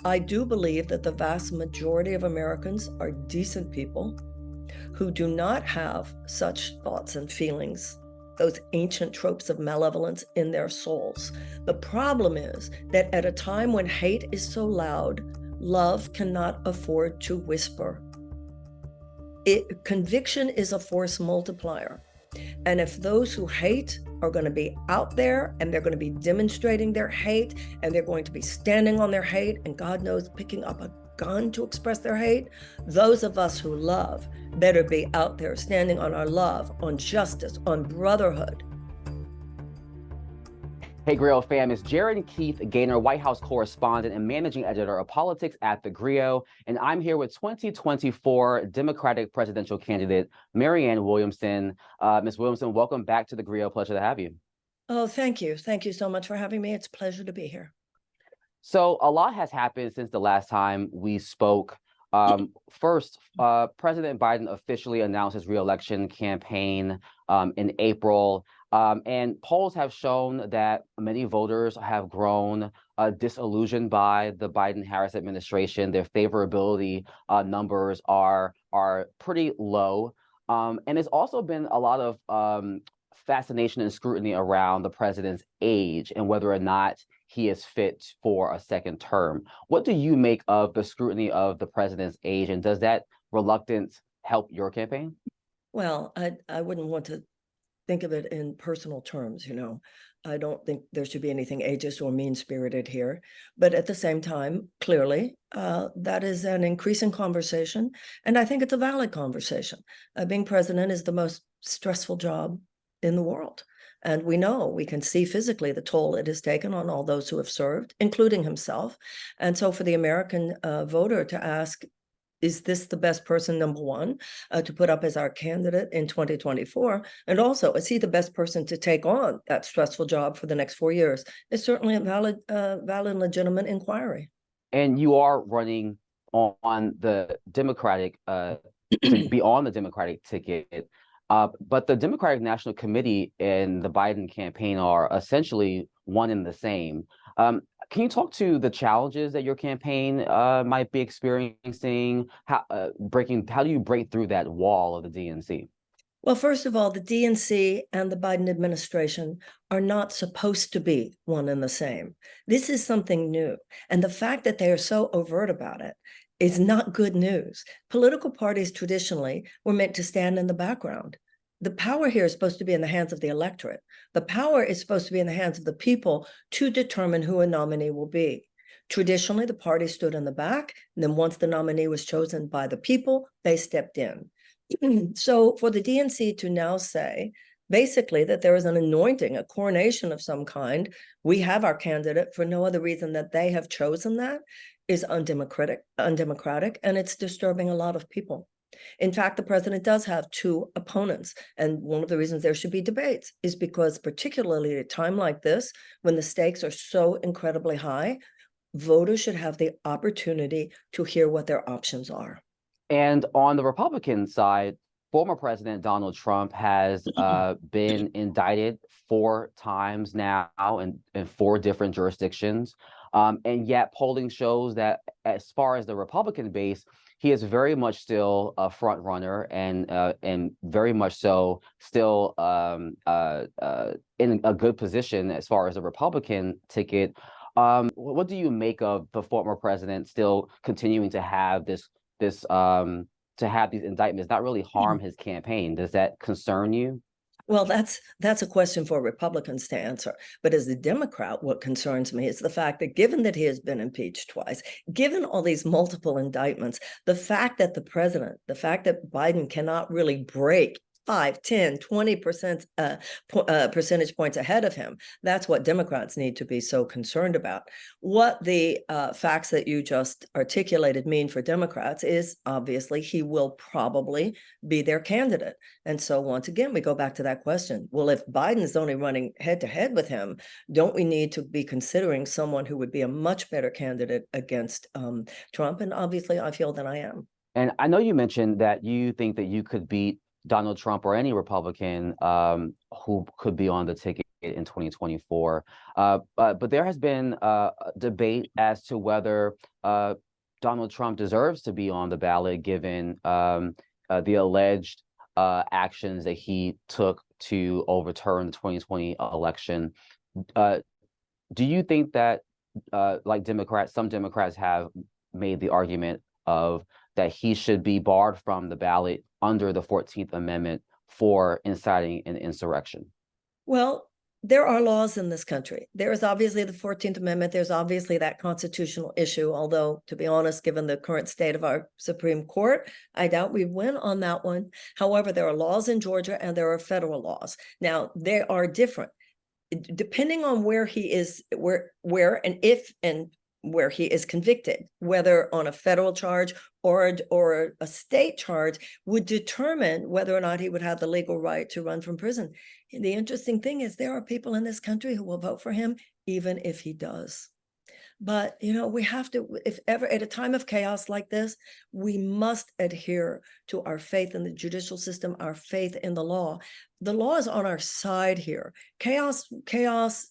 I do believe that the vast majority of Americans are decent people who do not have such thoughts and feelings, those ancient tropes of malevolence in their souls. The problem is that at a time when hate is so loud, love cannot afford to whisper. Conviction is a force multiplier. And if those who hate are going to be out there and they're going to be demonstrating their hate and they're going to be standing on their hate and God knows picking up a gun to express their hate, those of us who love better be out there standing on our love, on justice, on brotherhood. Hey, Grill fam, it's Gerren Gaynor, White House correspondent and managing editor of politics at TheGrio, and I'm here with 2024 Democratic presidential candidate Marianne Williamson. Ms. Williamson, welcome back to TheGrio. Pleasure to have you. Oh, thank you. Thank you so much for having me. It's a pleasure to be here. So a lot has happened since the last time we spoke. First, President Biden officially announced his reelection campaign in April. And polls have shown that many voters have grown disillusioned by the Biden-Harris administration. Their favorability numbers are pretty low. And there's also been a lot of fascination and scrutiny around the president's age and whether or not he is fit for a second term. What do you make of the scrutiny of the president's age, and does that reluctance help your campaign? Well, I wouldn't want to think of it in personal terms, you know. I don't think there should be anything ageist or mean-spirited here. But at the same time, clearly, that is an increasing conversation. And I think it's a valid conversation. Being president is the most stressful job in the world. And we can see physically the toll it has taken on all those who have served, including himself. And so for the American voter to ask, is this the best person, number one, to put up as our candidate in 2024? And also, is he the best person to take on that stressful job for the next 4 years? It's certainly a valid, legitimate inquiry. And you are running on the Democratic, to be on the Democratic ticket. But the Democratic National Committee and the Biden campaign are essentially one and the same. Can you talk to the challenges that your campaign might be experiencing? How do you break through that wall of the DNC? Well, first of all, the DNC and the Biden administration are not supposed to be one and the same. This is something new. And the fact that they are so overt about it is not good news. Political parties traditionally were meant to stand in the background. The power here is supposed to be in the hands of the electorate. The power is supposed to be in the hands of the people to determine who a nominee will be. Traditionally, the party stood in the back, and then once the nominee was chosen by the people, they stepped in. So for the DNC to now say, basically, that there is an anointing, a coronation of some kind, we have our candidate for no other reason that they have chosen that, is undemocratic, and it's disturbing a lot of people. In fact, the president does have two opponents. And one of the reasons there should be debates is because, particularly at a time like this, when the stakes are so incredibly high, voters should have the opportunity to hear what their options are. And on the Republican side, former President Donald Trump has been indicted 4 times now in 4 different jurisdictions. And yet polling shows that as far as the Republican base, he is very much still a front runner and very much so still in a good position as far as the Republican ticket. What do you make of the former president still continuing to have these indictments not really harm his campaign? Does that concern you? Well, that's a question for Republicans to answer. But as a Democrat, what concerns me is the fact that given that he has been impeached twice, given all these multiple indictments, the fact that Biden cannot really break 5, 10, 20% percentage points ahead of him. That's what Democrats need to be so concerned about. What the facts that you just articulated mean for Democrats is obviously he will probably be their candidate. And so once again, we go back to that question. Well, if Biden's only running head to head with him, don't we need to be considering someone who would be a much better candidate against Trump? And obviously, I feel that I am. And I know you mentioned that you think that you could beat Donald Trump or any Republican who could be on the ticket. in 2024. But there has been a debate as to whether Donald Trump deserves to be on the ballot, given the alleged actions that he took to overturn the 2020 election. Do you think that, like some Democrats have made the argument of that he should be barred from the ballot under the 14th Amendment for inciting an insurrection? Well, there are laws in this country. There is obviously the 14th Amendment. There's obviously that constitutional issue, although, to be honest, given the current state of our Supreme Court, I doubt we win on that one. However, there are laws in Georgia and there are federal laws. Now, they are different. Depending on where he is, where and if and where he is convicted, whether on a federal charge or a state charge, would determine whether or not he would have the legal right to run from prison. And the interesting thing is there are people in this country who will vote for him, even if he does. But, we have to, if ever at a time of chaos like this, we must adhere to our faith in the judicial system, our faith in the law. The law is on our side here. Chaos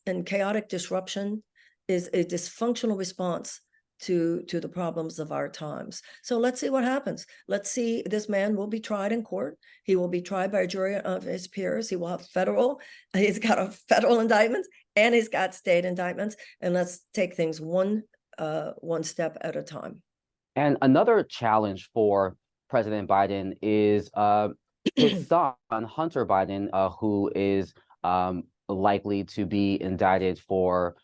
and chaotic disruption is a dysfunctional response to the problems of our times. So let's see what happens. Let's see, this man will be tried in court. He will be tried by a jury of his peers. He will have he's got a federal indictment and he's got state indictments. And let's take things one step at a time. And another challenge for President Biden is his son, Hunter Biden, who is likely to be indicted for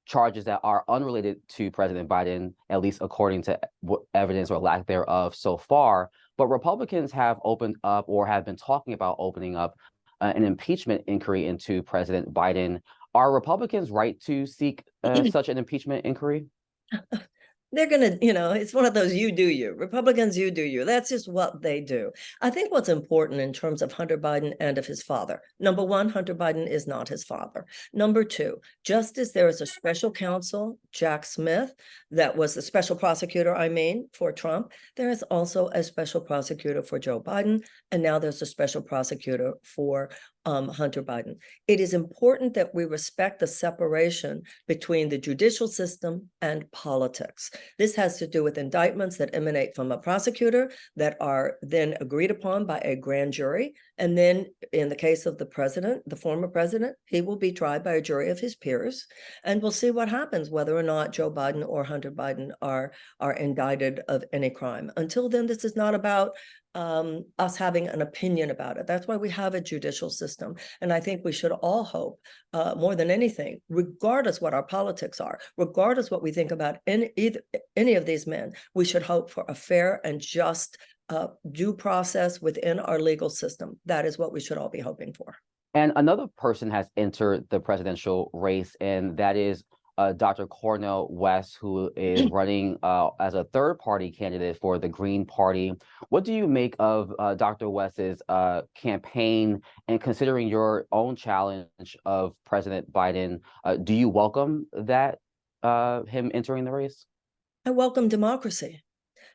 charges that are unrelated to President Biden, at least according to evidence or lack thereof so far. But Republicans have opened up, or have been talking about opening up, an impeachment inquiry into President Biden. Are Republicans right to seek such an impeachment inquiry? They're going to, it's one of those you do you. Republicans, you do you. That's just what they do. I think what's important in terms of Hunter Biden and of his father, number one, Hunter Biden is not his father. Number two, just as there is a special counsel, Jack Smith, that was the special prosecutor, for Trump, there is also a special prosecutor for Joe Biden, and now there's a special prosecutor for Hunter Biden. It is important that we respect the separation between the judicial system and politics. This has to do with indictments that emanate from a prosecutor that are then agreed upon by a grand jury. And then in the case of the president, the former president, he will be tried by a jury of his peers. And we'll see what happens, whether or not Joe Biden or Hunter Biden are indicted of any crime. Until then, this is not about us having an opinion about it. That's why we have a judicial system. And I think we should all hope, more than anything, regardless what our politics are, regardless what we think about any of these men, we should hope for a fair and just due process within our legal system. That is what we should all be hoping for. And another person has entered the presidential race, and that is Dr. Cornel West, who is running as a third-party candidate for the Green Party. What do you make of Dr. West's campaign, and considering your own challenge of President Biden, do you welcome that, him entering the race? I welcome democracy.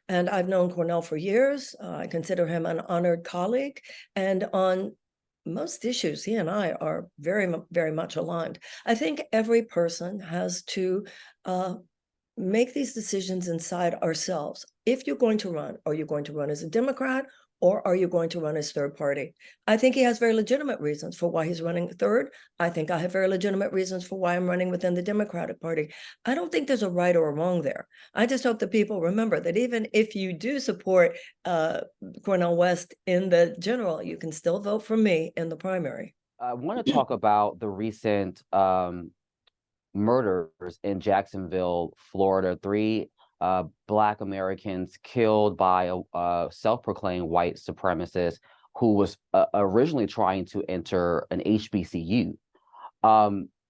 And I've known Cornel for years. I consider him an honored colleague. And on most issues, he and I are very, very much aligned. I think every person has to make these decisions inside ourselves. If you're going to run, are you going to run as a Democrat, or are you going to run as third party? I think he has very legitimate reasons for why he's running third. I think I have very legitimate reasons for why I'm running within the Democratic Party. I don't think there's a right or a wrong there. I just hope that people remember that even if you do support Cornel West in the general, you can still vote for me in the primary. I want to talk about the recent murders in Jacksonville, Florida. 3 Black Americans killed by a self-proclaimed white supremacist who was originally trying to enter an HBCU.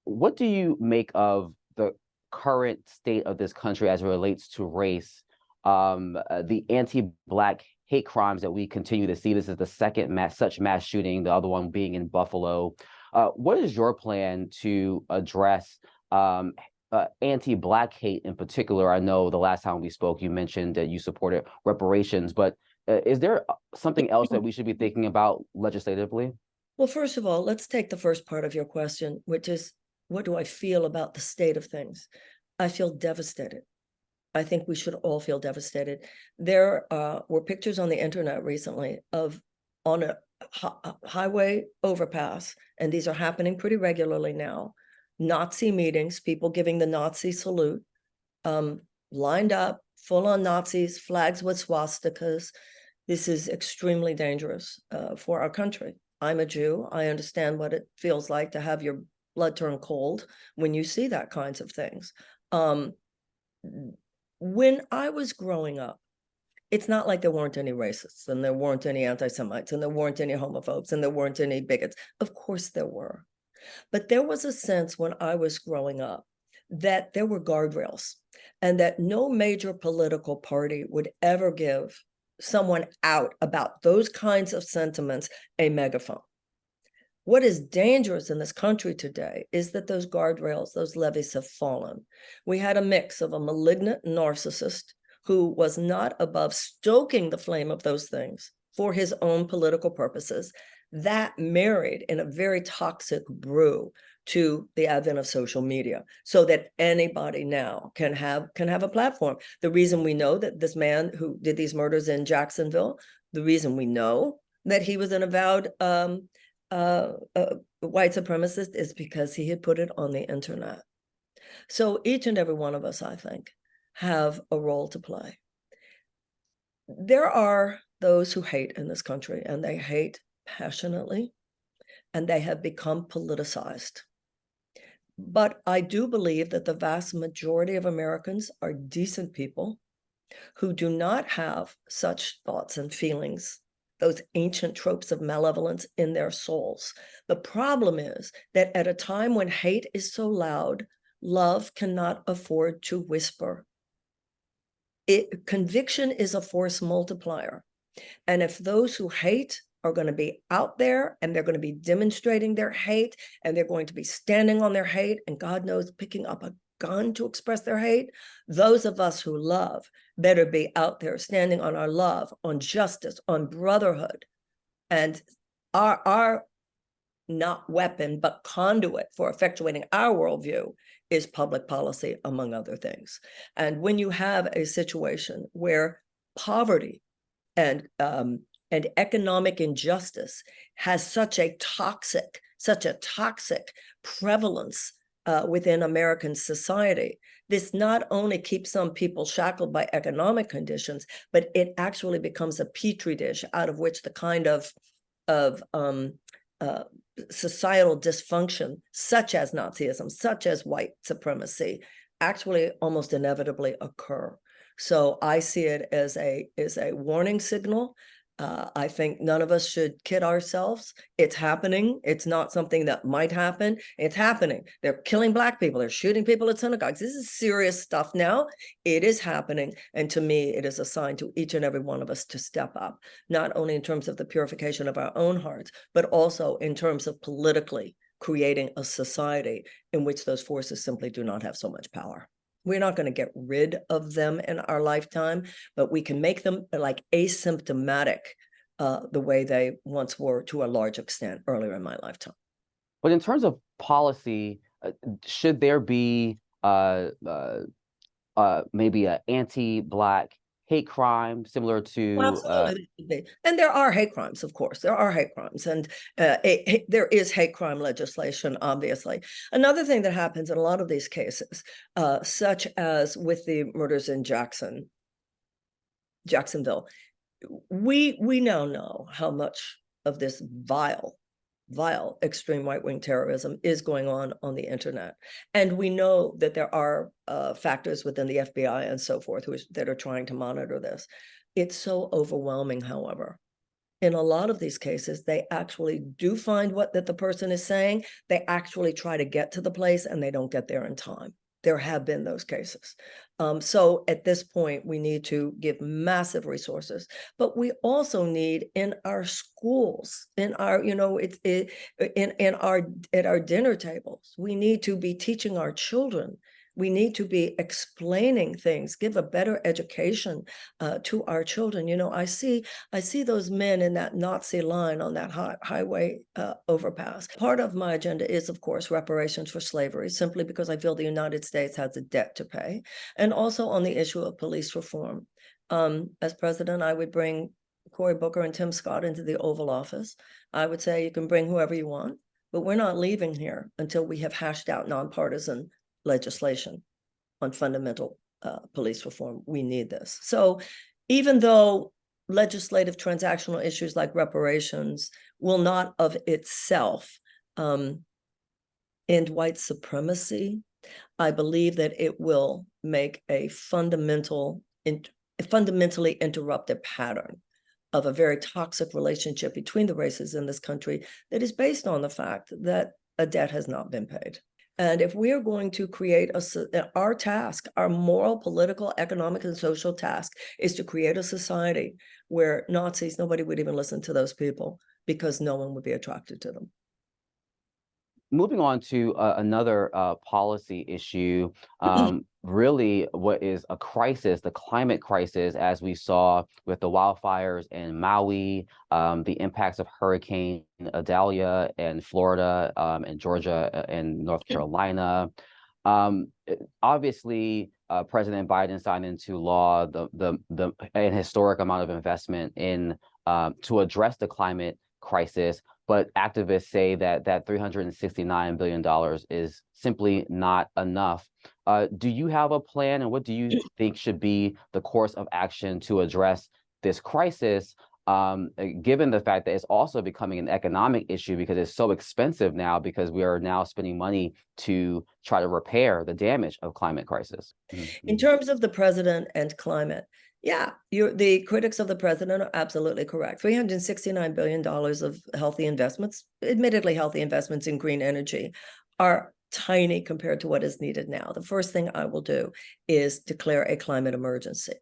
What do you make of the current state of this country as it relates to race, the anti-Black hate crimes that we continue to see? This is the second such mass shooting, the other one being in Buffalo. What is your plan to address anti-Black hate in particular? I know the last time we spoke, you mentioned that you supported reparations, but is there something else that we should be thinking about legislatively? Well, first of all, let's take the first part of your question, which is, what do I feel about the state of things? I feel devastated. I think we should all feel devastated. There were pictures on the internet recently of on a highway overpass, and these are happening pretty regularly now, Nazi meetings, people giving the Nazi salute, lined up, full on Nazis, flags with swastikas. This is extremely dangerous for our country. I'm a Jew. I understand what it feels like to have your blood turn cold when you see that kinds of things. When I was growing up, it's not like there weren't any racists and there weren't any anti-Semites and there weren't any homophobes and there weren't any bigots. Of course there were. But there was a sense when I was growing up that there were guardrails and that no major political party would ever give someone out about those kinds of sentiments a megaphone. What is dangerous in this country today is that those guardrails, those levees have fallen. We had a mix of a malignant narcissist who was not above stoking the flame of those things for his own political purposes, that married in a very toxic brew to the advent of social media, so that anybody now can have a platform. The reason we know that this man who did these murders in Jacksonville, the reason we know that he was an avowed white supremacist is because he had put it on the internet. So each and every one of us, I think, have a role to play. There are those who hate in this country, and they hate passionately, and they have become politicized. But I do believe that the vast majority of Americans are decent people who do not have such thoughts and feelings, those ancient tropes of malevolence in their souls. The problem is that at a time when hate is so loud, love cannot afford to whisper. Conviction is a force multiplier. And if those who hate are going to be out there and they're going to be demonstrating their hate and they're going to be standing on their hate and God knows picking up a gun to express their hate, those of us who love better be out there standing on our love, on justice, on brotherhood. And our not weapon, but conduit for effectuating our worldview is public policy, among other things. And when you have a situation where poverty and economic injustice has such a toxic prevalence within American society, this not only keeps some people shackled by economic conditions, but it actually becomes a petri dish out of which the kind of societal dysfunction, such as Nazism, such as white supremacy, actually almost inevitably occur. So I see it as a warning signal. I think none of us should kid ourselves. It's happening. It's not something that might happen. It's happening. They're killing Black people. They're shooting people at synagogues. This is serious stuff now. It is happening. And to me, it is a sign to each and every one of us to step up, not only in terms of the purification of our own hearts, but also in terms of politically creating a society in which those forces simply do not have so much power. We're not going to get rid of them in our lifetime, but we can make them like asymptomatic the way they once were to a large extent earlier in my lifetime. But in terms of policy, should there be maybe an anti-Black hate crime similar to absolutely. And there are hate crimes, of course. There are hate crimes, and there is hate crime legislation, obviously. Another thing that happens in a lot of these cases, such as with the murders in Jacksonville, we now know how much of this vile extreme right-wing terrorism is going on the internet. And we know that there are factors within the FBI and so forth that are trying to monitor this. It's so overwhelming, however. In a lot of these cases, they actually do find that the person is saying. They actually try to get to the place and they don't get there in time. There have been those cases. So at this point, we need to give massive resources, but we also need in our schools, in our, at our dinner tables, we need to be teaching our children We need to be explaining things, give a better education to our children. You know, I see those men in that Nazi line on that highway overpass. Part of my agenda is, of course, reparations for slavery, simply because I feel the United States has a debt to pay, and also on the issue of police reform. As president, I would bring Cory Booker and Tim Scott into the Oval Office. I would say you can bring whoever you want, but we're not leaving here until we have hashed out nonpartisan legislation on fundamental police reform. We need this. So even though legislative transactional issues like reparations will not of itself end white supremacy, I believe that it will make a fundamentally interrupted pattern of a very toxic relationship between the races in this country that is based on the fact that a debt has not been paid. And if we are going to create our task, our moral, political, economic, and social task is to create a society where Nazis, nobody would even listen to those people because no one would be attracted to them. Moving on to another policy issue, really what is a crisis, the climate crisis, as we saw with the wildfires in Maui, the impacts of Hurricane Idalia in Florida and Georgia and North Carolina. Obviously, President Biden signed into law an historic amount of investment in to address the climate crisis. But activists say that $369 billion is simply not enough. Do you have a plan, and what do you think should be the course of action to address this crisis, given the fact that it's also becoming an economic issue because it's so expensive now, because we are now spending money to try to repair the damage of climate crisis? In terms of the president and climate, yeah, the critics of the president are absolutely correct. $369 billion of healthy investments, admittedly healthy investments in green energy, are tiny compared to what is needed now. The first thing I will do is declare a climate emergency.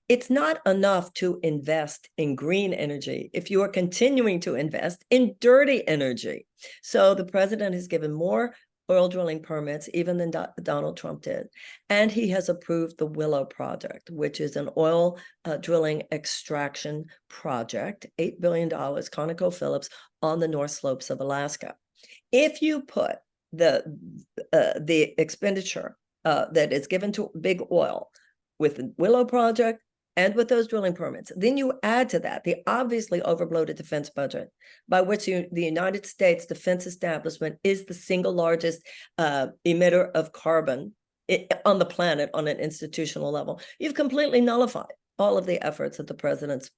It's not enough to invest in green energy if you are continuing to invest in dirty energy. So the president has given more oil drilling permits even than Donald Trump did. And he has approved the Willow project, which is an oil drilling extraction project, $8 billion, ConocoPhillips, on the North Slopes of Alaska. If you put the expenditure that is given to big oil with the Willow project and with those drilling permits, then you add to that the obviously overbloated defense budget, by which the United States defense establishment is the single largest emitter of carbon on the planet on an institutional level. You've completely nullified all of the efforts that the president's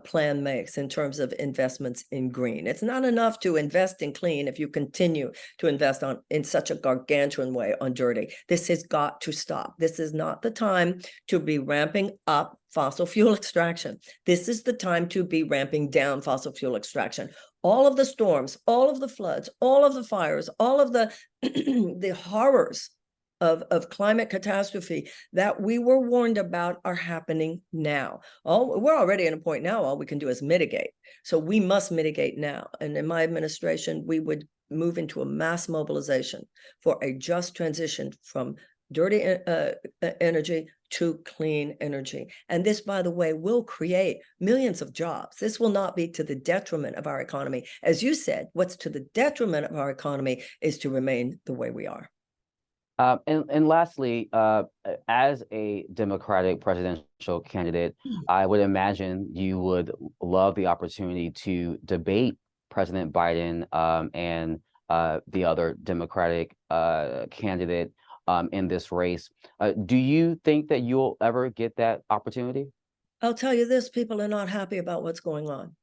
plan makes in terms of investments in green. It's not enough to invest in clean if you continue to invest in such a gargantuan way on dirty. This has got to stop. This is not the time to be ramping up fossil fuel extraction. This is the time to be ramping down fossil fuel extraction. All of the storms, all of the floods, all of the fires, all of the the horrors of climate catastrophe that we were warned about are happening now. We're already at a point now, all we can do is mitigate. So we must mitigate now. And in my administration, we would move into a mass mobilization for a just transition from dirty energy to clean energy. And this, by the way, will create millions of jobs. This will not be to the detriment of our economy. As you said, what's to the detriment of our economy is to remain the way we are. And lastly, as a Democratic presidential candidate, I would imagine you would love the opportunity to debate President Biden and the other Democratic candidate in this race. Do you think that you'll ever get that opportunity? I'll tell you this, people are not happy about what's going on.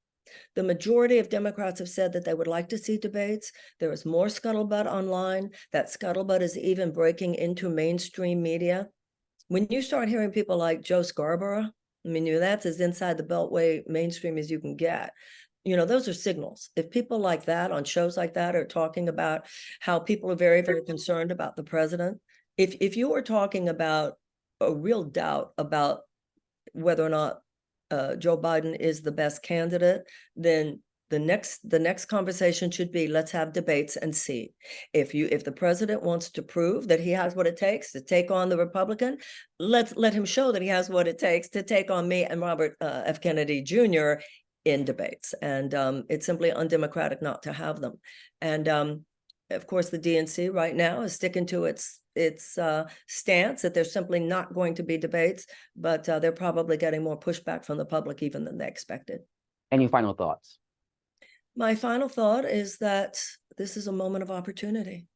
The majority of Democrats have said that they would like to see debates. There is more scuttlebutt online. That scuttlebutt is even breaking into mainstream media. When you start hearing people like Joe Scarborough, I mean, that's as inside the Beltway mainstream as you can get. Those are signals. If people like that on shows like that are talking about how people are very, very concerned about the president, if you were talking about a real doubt about whether or not Joe Biden is the best candidate, then The next conversation should be, let's have debates and see. If the president wants to prove that he has what it takes to take on the Republican, let him show that he has what it takes to take on me and Robert F. Kennedy Jr. in debates. And it's simply undemocratic not to have them. And of course, the DNC right now is sticking to its stance that there's simply not going to be debates, but they're probably getting more pushback from the public even than they expected. Any final thoughts? My final thought is that this is a moment of opportunity.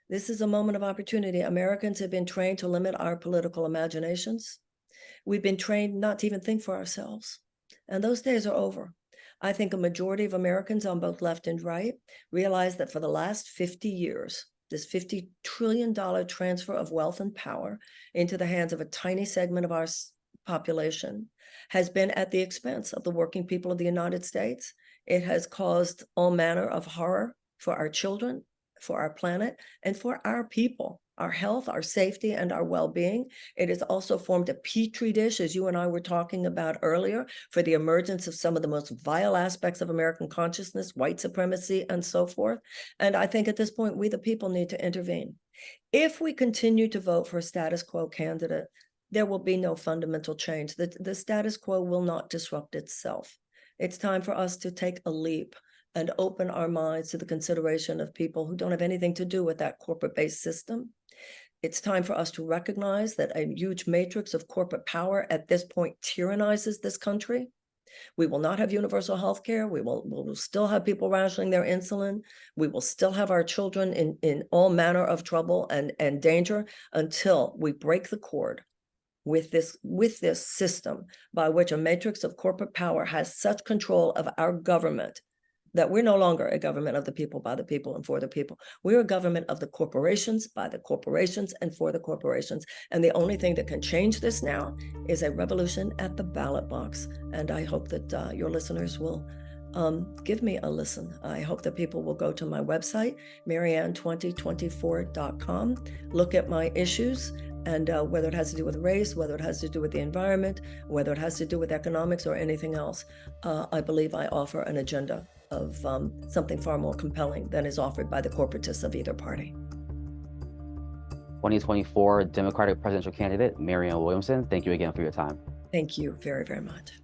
This is a moment of opportunity. Americans have been trained to limit our political imaginations. We've been trained not to even think for ourselves. And those days are over. I think a majority of Americans on both left and right realize that for the last 50 years, this $50 trillion transfer of wealth and power into the hands of a tiny segment of our population has been at the expense of the working people of the United States. It has caused all manner of horror for our children, for our planet, and for our people, our health, our safety, and our well-being. It has also formed a petri dish, as you and I were talking about earlier, for the emergence of some of the most vile aspects of American consciousness, white supremacy, and so forth. And I think at this point, we the people need to intervene. If we continue to vote for a status quo candidate, there will be no fundamental change. The status quo will not disrupt itself. It's time for us to take a leap and open our minds to the consideration of people who don't have anything to do with that corporate-based system. It's time for us to recognize that a huge matrix of corporate power at this point tyrannizes this country. We will not have universal health care. We will still have people rationing their insulin. We will still have our children in all manner of trouble and danger until we break the cord with this system by which a matrix of corporate power has such control of our government that we're no longer a government of the people, by the people, and for the people. We're a government of the corporations, by the corporations, and for the corporations. And the only thing that can change this now is a revolution at the ballot box. And I hope that your listeners will give me a listen. I hope that people will go to my website, Marianne2024.com, look at my issues, and whether it has to do with race, whether it has to do with the environment, whether it has to do with economics or anything else, I believe I offer an agenda of something far more compelling than is offered by the corporatists of either party. 2024 Democratic presidential candidate, Marianne Williamson, thank you again for your time. Thank you very, very much.